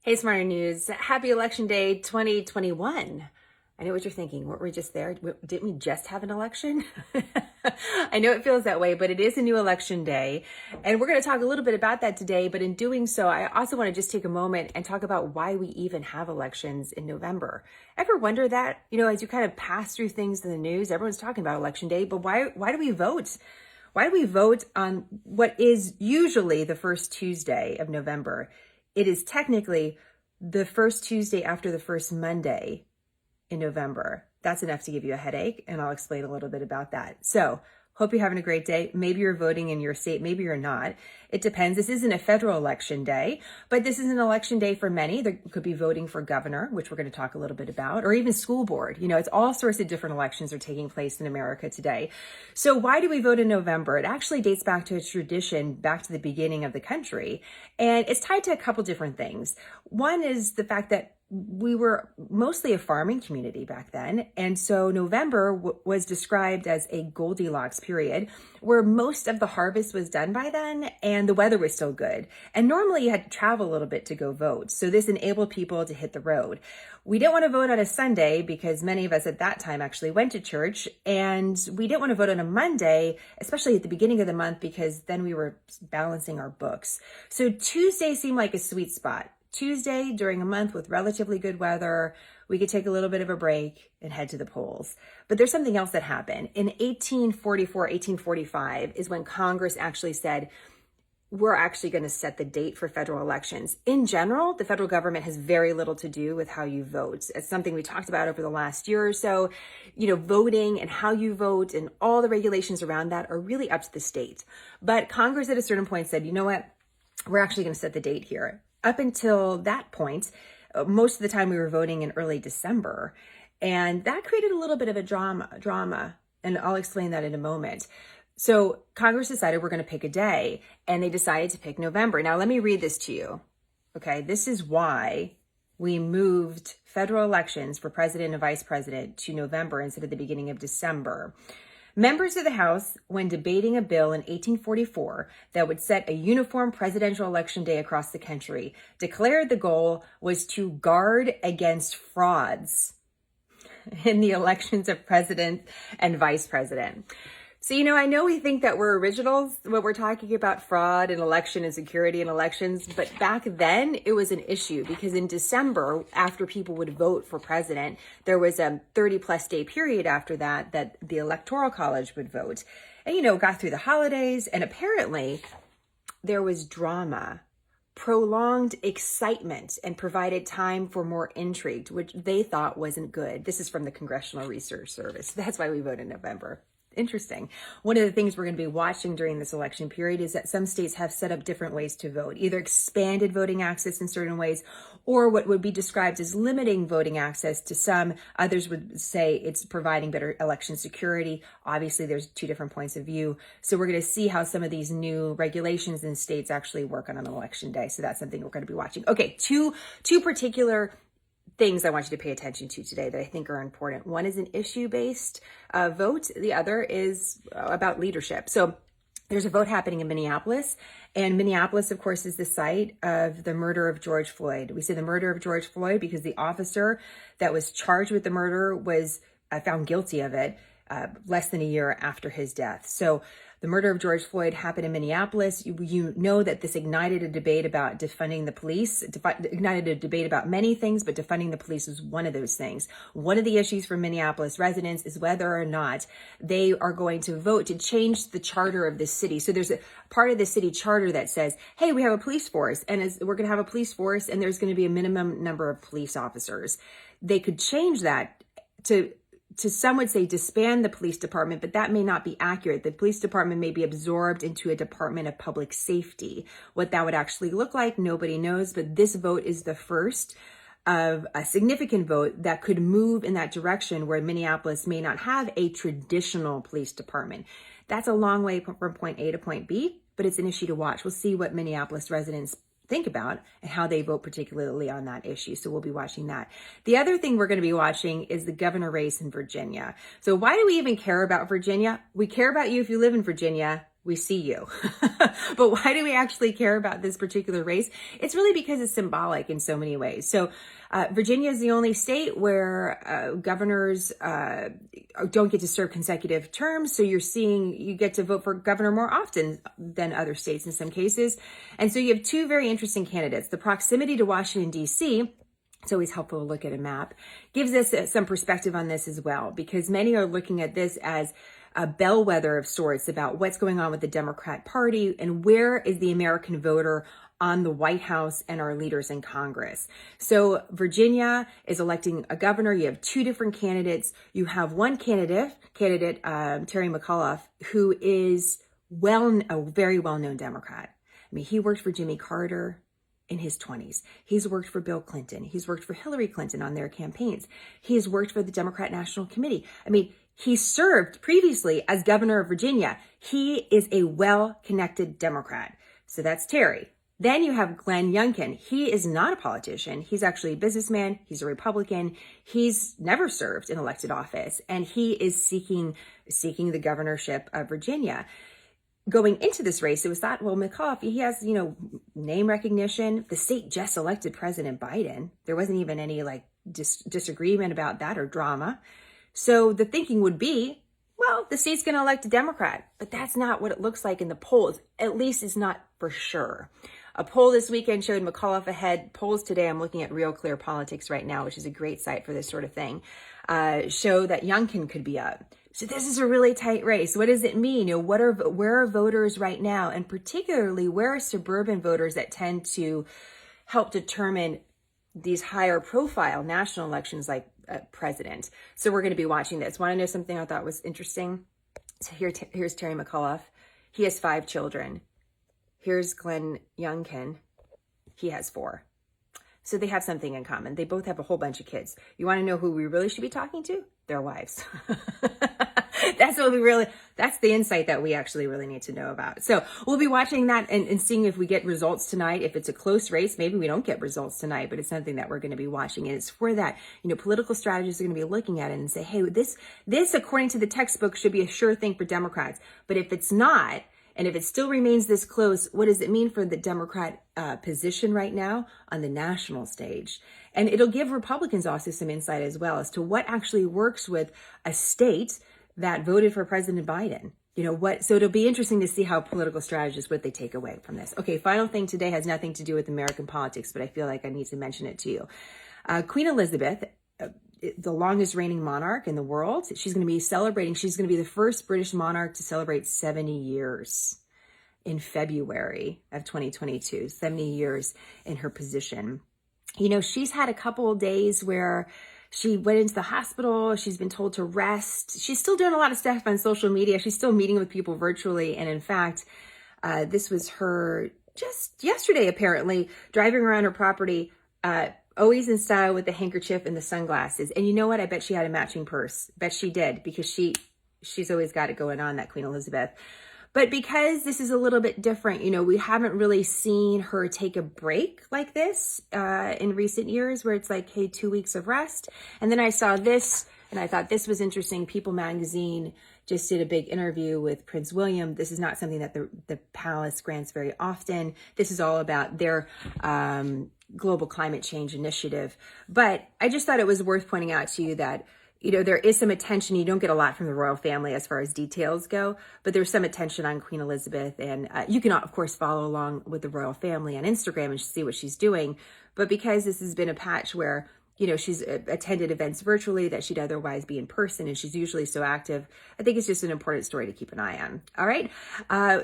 Hey, Smarter News. Happy Election Day 2021. I know what you're thinking. Weren't we just there? Didn't we just have an election? I know it feels that way, but it is a new election day. And we're going to talk a little bit about that today. But in doing so, I also want to just take a moment and talk about why we even have elections in November. Ever wonder that? As you kind of pass through things in the news, everyone's talking about Election Day, but why do we vote? Why do we vote on what is usually the first Tuesday of November? It is technically the first Tuesday after the first Monday in November. That's enough to give you a headache, and I'll explain a little bit about that. So, hope you're having a great day. Maybe you're voting in your state, maybe you're not. It depends. This isn't a federal election day, but this is an election day for many. There could be voting for governor, which we're going to talk a little bit about, or even school board. It's all sorts of different elections are taking place in America today. So why do we vote in November? It actually dates back to a tradition back to the beginning of the country, and it's tied to a couple different things. One is the fact that we were mostly a farming community back then. And so November was described as a Goldilocks period where most of the harvest was done by then and the weather was still good. And normally you had to travel a little bit to go vote. So this enabled people to hit the road. We didn't want to vote on a Sunday because many of us at that time actually went to church, and we didn't want to vote on a Monday, especially at the beginning of the month, because then we were balancing our books. So Tuesday seemed like a sweet spot. Tuesday during a month with relatively good weather, we could take a little bit of a break and head to the polls. But there's something else that happened. In 1844, 1845 is when Congress actually said, we're actually going to set the date for federal elections. In general, the federal government has very little to do with how you vote. It's something we talked about over the last year or so. Voting and how you vote and all the regulations around that are really up to the state. But Congress at a certain point said, you know what? We're actually going to set the date here. Up until that point, most of the time we were voting in early December, and that created a little bit of a drama, and I'll explain that in a moment. So Congress decided we're going to pick a day, and they decided to pick November. Now, let me read this to you. Okay, this is why we moved federal elections for president and vice president to November instead of the beginning of December. Members of the House, when debating a bill in 1844 that would set a uniform presidential election day across the country, declared the goal was to guard against frauds in the elections of president and vice president. So, I know we think that we're originals when we're talking about fraud and election and security in elections, but back then it was an issue because in December, after people would vote for president, there was a 30-plus day period after that the Electoral College would vote. And, got through the holidays, and apparently there was drama, prolonged excitement, and provided time for more intrigue, which they thought wasn't good. This is from the Congressional Research Service. That's why we vote in November. Interesting. One of the things we're going to be watching during this election period is that some states have set up different ways to vote, either expanded voting access in certain ways, or what would be described as limiting voting access to some. Others would say it's providing better election security. Obviously, there's two different points of view. So we're going to see how some of these new regulations in states actually work on an election day. So that's something we're going to be watching. Okay, two particular things I want you to pay attention to today that I think are important. One is an issue-based vote. The other is about leadership. So there's a vote happening in Minneapolis, and Minneapolis, of course, is the site of the murder of George Floyd. We say the murder of George Floyd because the officer that was charged with the murder was found guilty of it less than a year after his death. So the murder of George Floyd happened in Minneapolis. You know that this ignited a debate about defunding the police, ignited a debate about many things, but defunding the police was one of those things. One of the issues for Minneapolis residents is whether or not they are going to vote to change the charter of the city. So there's a part of the city charter that says, hey, we have a police force, and we're going to have a police force, and there's going to be a minimum number of police officers. They could change that to some would say disband the police department, but that may not be accurate. The police department may be absorbed into a Department of Public Safety. What that would actually look like, nobody knows, but this vote is the first of a significant vote that could move in that direction where Minneapolis may not have a traditional police department. That's a long way from point A to point B, but it's an issue to watch. We'll see what Minneapolis residents think about and how they vote particularly on that issue. So we'll be watching that. The other thing we're going to be watching is the governor race in Virginia. So why do we even care about Virginia? We care about you if you live in Virginia. We see you. But why do we actually care about this particular race? It's really because it's symbolic in so many ways. So Virginia is the only state where governors don't get to serve consecutive terms. So you get to vote for governor more often than other states in some cases. And so you have two very interesting candidates. The proximity to Washington, D.C., it's always helpful to look at a map, gives us some perspective on this as well, because many are looking at this as a bellwether of sorts about what's going on with the Democrat Party and where is the American voter on the White House and our leaders in Congress. So Virginia is electing a governor. You have two different candidates. You have one candidate, Terry McAuliffe, who is a very well-known Democrat. I mean, he worked for Jimmy Carter in his 20s. He's worked for Bill Clinton. He's worked for Hillary Clinton on their campaigns. He's worked for the Democrat National Committee. I mean, he served previously as governor of Virginia. He is a well-connected Democrat. So that's Terry. Then you have Glenn Youngkin. He is not a politician. He's actually a businessman. He's a Republican. He's never served in elected office, and he is seeking the governorship of Virginia. Going into this race, it was thought, well, McAuliffe, he has, name recognition. The state just elected President Biden. There wasn't even any disagreement about that or drama. So the thinking would be, well, the state's going to elect a Democrat, but that's not what it looks like in the polls. At least it's not for sure. A poll this weekend showed McAuliffe ahead. Polls today, I'm looking at Real Clear Politics right now, which is a great site for this sort of thing, show that Youngkin could be up. So this is a really tight race. What does it mean? Where are voters right now? And particularly, where are suburban voters that tend to help determine these higher profile national elections like president? So we're going to be watching this. Want to know something I thought was interesting? So here's Terry McAuliffe. He has 5 children. Here's Glenn Youngkin. He has 4. So they have something in common. They both have a whole bunch of kids. You want to know who we really should be talking to? Their wives. That's the insight that we actually really need to know about. So we'll be watching that and seeing if we get results tonight. If it's a close race, maybe we don't get results tonight, but it's something that we're going to be watching. And it's for that, political strategists are going to be looking at it and say, hey, this, according to the textbook, should be a sure thing for Democrats. But if it's not, and if it still remains this close, what does it mean for the Democrat position right now on the national stage? And it'll give Republicans also some insight as well as to what actually works with a state that voted for President Biden. So it'll be interesting to see how political strategists, what they take away from this. Okay, final thing today has nothing to do with American politics, but I feel like I need to mention it to you. Queen Elizabeth, the longest reigning monarch in the world, she's going to be celebrating. She's going to be the first British monarch to celebrate 70 years in February of 2022, 70 years in her position. She's had a couple of days where she went into the hospital. She's been told to rest. She's still doing a lot of stuff on social media. She's still meeting with people virtually. And in fact, this was her just yesterday, apparently, driving around her property, always in style with the handkerchief and the sunglasses. And you know what? I bet she had a matching purse. Bet she did, because she's always got it going on, that Queen Elizabeth. But because this is a little bit different, we haven't really seen her take a break like this in recent years, where it's like, hey, 2 weeks of rest. And then I saw this and I thought this was interesting. People magazine just did a big interview with Prince William. This is not something that the palace grants very often. This is all about their global climate change initiative. But I just thought it was worth pointing out to you that there is some attention. You don't get a lot from the royal family as far as details go, but there's some attention on Queen Elizabeth. And you can, of course, follow along with the royal family on Instagram and see what she's doing. But because this has been a patch where, she's attended events virtually that she'd otherwise be in person, and she's usually so active, I think it's just an important story to keep an eye on. All right.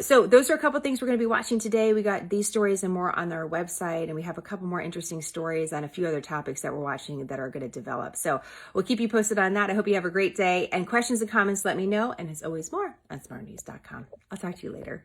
So those are a couple things we're going to be watching today. We got these stories and more on our website, and we have a couple more interesting stories on a few other topics that we're watching that are going to develop. So we'll keep you posted on that. I hope you have a great day, and questions and comments, let me know. And as always, more on smartnews.com. I'll talk to you later.